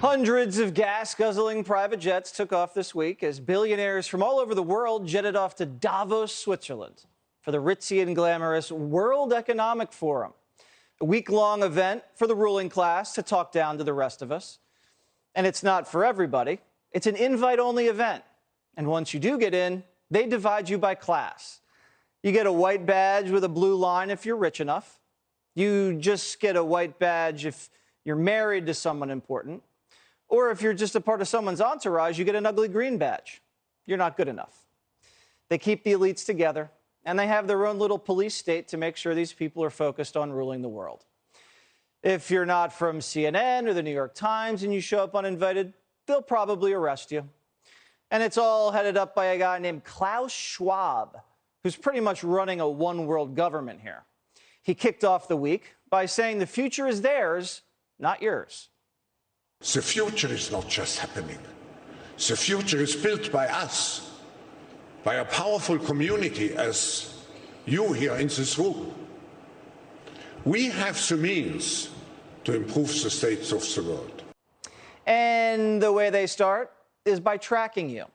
Hundreds of gas-guzzling private jets took off this week as billionaires from all over the world jetted off to Davos, Switzerland, for the ritzy and glamorous World Economic Forum, a week-long event for the ruling class to talk down to the rest of us. And it's not for everybody. It's an invite-only event. And once you do get in, they divide you by class. You get a white badge with a blue line if you're rich enough. You just get a white badge if you're married to someone important. Or if you're just a part of someone's entourage, you get an ugly green badge. You're not good enough. They keep the elites together, and they have their own little police state to make sure these people are focused on ruling the world. If you're not from CNN or the New York Times and you show up uninvited, they'll probably arrest you. And it's all headed up by a guy named Klaus Schwab, who's pretty much running a one-world government here. He kicked off the week by saying the future is theirs, not yours. The future is not just happening. The future is built by us, by a powerful community as you here in this room. We have the means to improve the state of the world. And the way they start is by tracking you.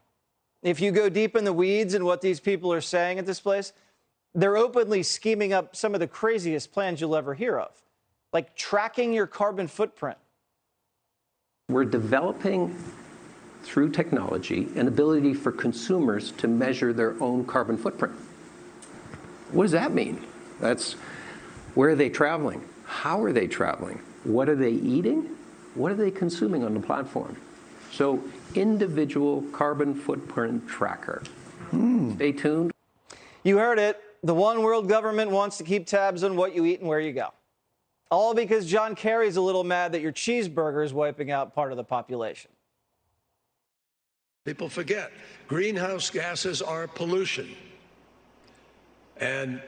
If you go deep in the weeds in what these people are saying at this place, they're openly scheming up some of the craziest plans you'll ever hear of, like tracking your carbon footprint. We're developing, through technology, an ability for consumers to measure their own carbon footprint. What does that mean? That's where are they traveling? How are they traveling? What are they eating? What are they consuming on the platform? So, individual carbon footprint tracker. Stay tuned. You heard it. The one world government wants to keep tabs on what you eat and where you go. All because John Kerry's a little mad that your cheeseburger is wiping out part of the population. People forget, greenhouse gases are pollution. And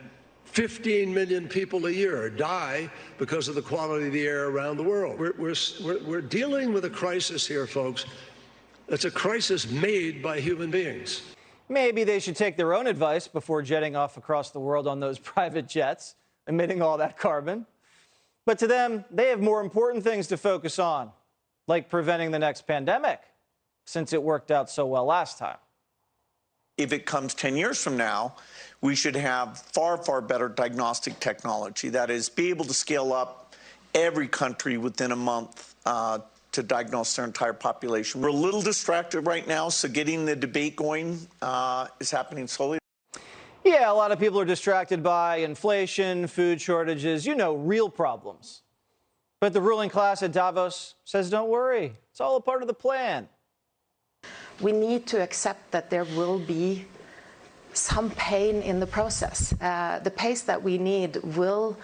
15 million people a year die because of the quality of the air around the world. We're dealing with a crisis here, folks. It's a crisis made by human beings. Maybe they should take their own advice before jetting off across the world on those private jets, emitting all that carbon. But to them, they have more important things to focus on, like preventing the next pandemic, since it worked out so well last time. If it comes 10 years from now, we should have far, far better diagnostic technology. That is, be able to scale up every country within a month to diagnose their entire population. We're a little distracted right now, so getting the debate going is happening slowly. Yeah, a lot of people are distracted by inflation, food shortages, real problems. But the ruling class at Davos says, don't worry, it's all a part of the plan. We need to accept that there will be some pain in the process. The pace that we need will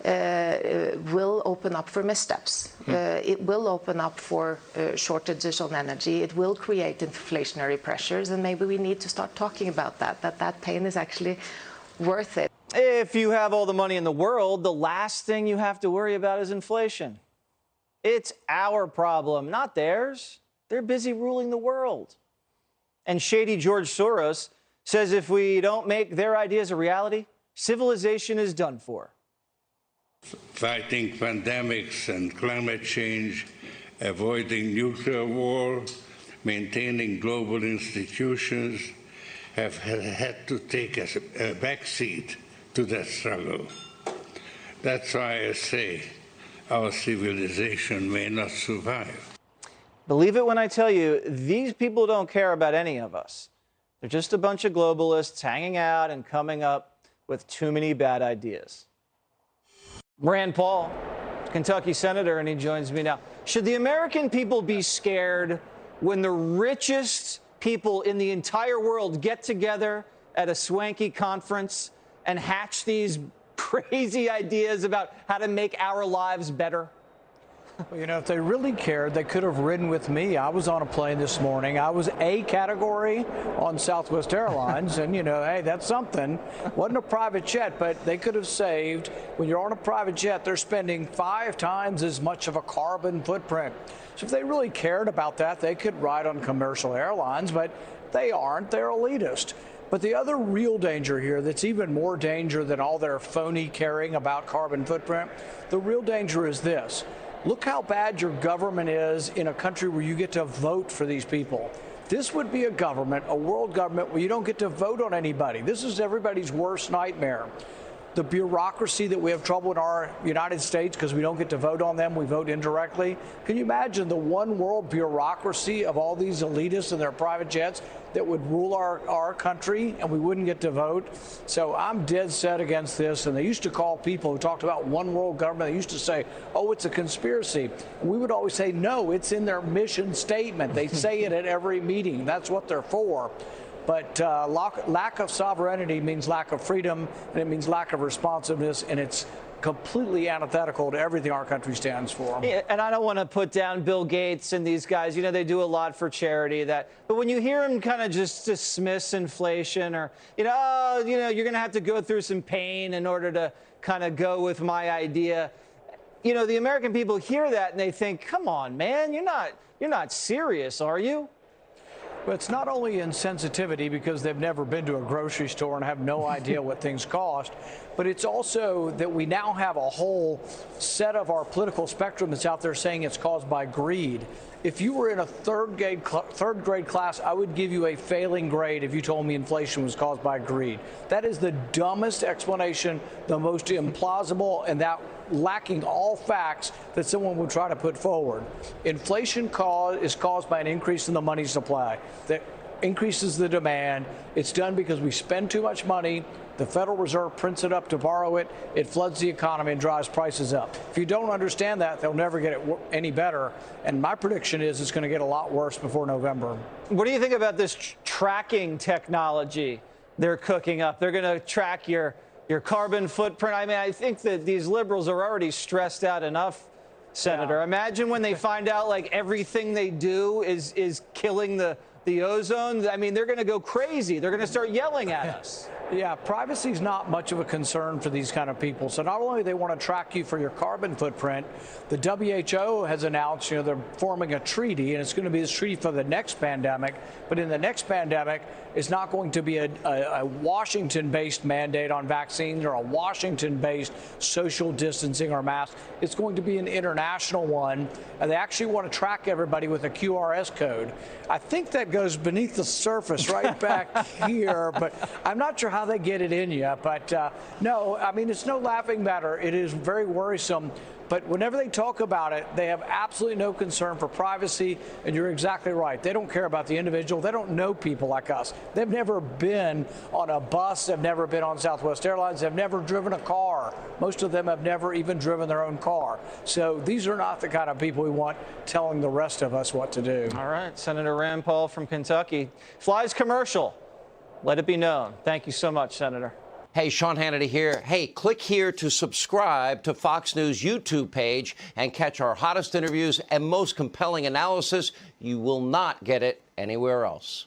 open up for missteps. It will open up for shortages on energy. It will create inflationary pressures, and maybe we need to start talking about that pain is actually worth it. If you have all the money in the world, the last thing you have to worry about is inflation. It's our problem, not theirs. They're busy ruling the world. And shady George Soros says if we don't make their ideas a reality, civilization is done for. Fighting pandemics and climate change, avoiding nuclear war, maintaining global institutions have had to take a backseat to that struggle. That's why I say our civilization may not survive. Believe it when I tell you, these people don't care about any of us. They're just a bunch of globalists hanging out and coming up with too many bad ideas. Rand Paul, Kentucky senator, and he joins me now. Should the American people be scared when the richest people in the entire world get together at a swanky conference and hatch these crazy ideas about how to make our lives better? Well, if they really cared, they could have ridden with me. I was on a plane this morning. I was A category on Southwest Airlines, and, hey, that's something. Wasn't a private jet, but they could have saved. When you're on a private jet, they're spending 5 times as much of a carbon footprint. So if they really cared about that, they could ride on commercial airlines, but they aren't. They're elitist. But the other real danger here that's even more danger than all their phony caring about carbon footprint, the real danger is this. Look how bad your government is in a country where you get to vote for these people. This would be a government, a world government, where you don't get to vote on anybody. This is everybody's worst nightmare. The bureaucracy that we have trouble in our United States because we don't get to vote on them, we vote indirectly. Can you imagine the one world bureaucracy of all these elitists and their private jets that would rule our country and we wouldn't get to vote? So I'm dead set against this. And they used to call people who talked about one world government, they used to say, oh, it's a conspiracy. And we would always say, no, it's in their mission statement. They say it at every meeting. That's what they're for. But lack of sovereignty means lack of freedom, and it means lack of responsiveness, and it's completely antithetical to everything our country stands for. Yeah, and I don't want to put down Bill Gates and these guys. You know, they do a lot for charity. But when you hear them kind of just dismiss inflation, or, you're going to have to go through some pain in order to kind of go with my idea. The American people hear that and they think, come on, man, you're not serious, are you? But it's not only insensitivity because they've never been to a grocery store and have no idea what things cost, but it's also that we now have a whole set of our political spectrum that's out there saying it's caused by greed. If you were in a third grade class, I would give you a failing grade if you told me inflation was caused by greed. That is the dumbest explanation, the most implausible, and that lacking all facts that someone would try to put forward. Inflation is caused by an increase in the money supply that increases the demand. It's done because we spend too much money. The Federal Reserve prints it up to borrow it. It floods the economy and drives prices up. If you don't understand that, they'll never get it any better. And my prediction is it's going to get a lot worse before November. What do you think about this tracking technology they're cooking up? They're going to track your carbon footprint. I mean, I think that these liberals are already stressed out enough, Senator. Yeah. Imagine when they find out, like, everything they do is killing the ozone. I mean, they're going to go crazy. They're going to start yelling at us. Yeah, privacy is not much of a concern for these kind of people. So not only do they want to track you for your carbon footprint, the WHO has announced, they're forming a treaty, and it's going to be this treaty for the next pandemic. But in the next pandemic, it's not going to be a Washington-based mandate on vaccines or a Washington-based social distancing or masks. It's going to be an international one, and they actually want to track everybody with a QRS code. I think that goes beneath the surface right back here, but I'm not sure how they get it in you. But no, I mean, it's no laughing matter. It is very worrisome. But whenever they talk about it, they have absolutely no concern for privacy. And you're exactly right. They don't care about the individual. They don't know people like us. They've never been on a bus. They've never been on Southwest Airlines. They've never driven a car. Most of them have never even driven their own car. So these are not the kind of people we want telling the rest of us what to do. All right. Senator Rand Paul from Kentucky flies commercial. Let it be known. Thank you so much, Senator. Hey, Sean Hannity here. Hey, click here to subscribe to Fox News YouTube page and catch our hottest interviews and most compelling analysis. You will not get it anywhere else.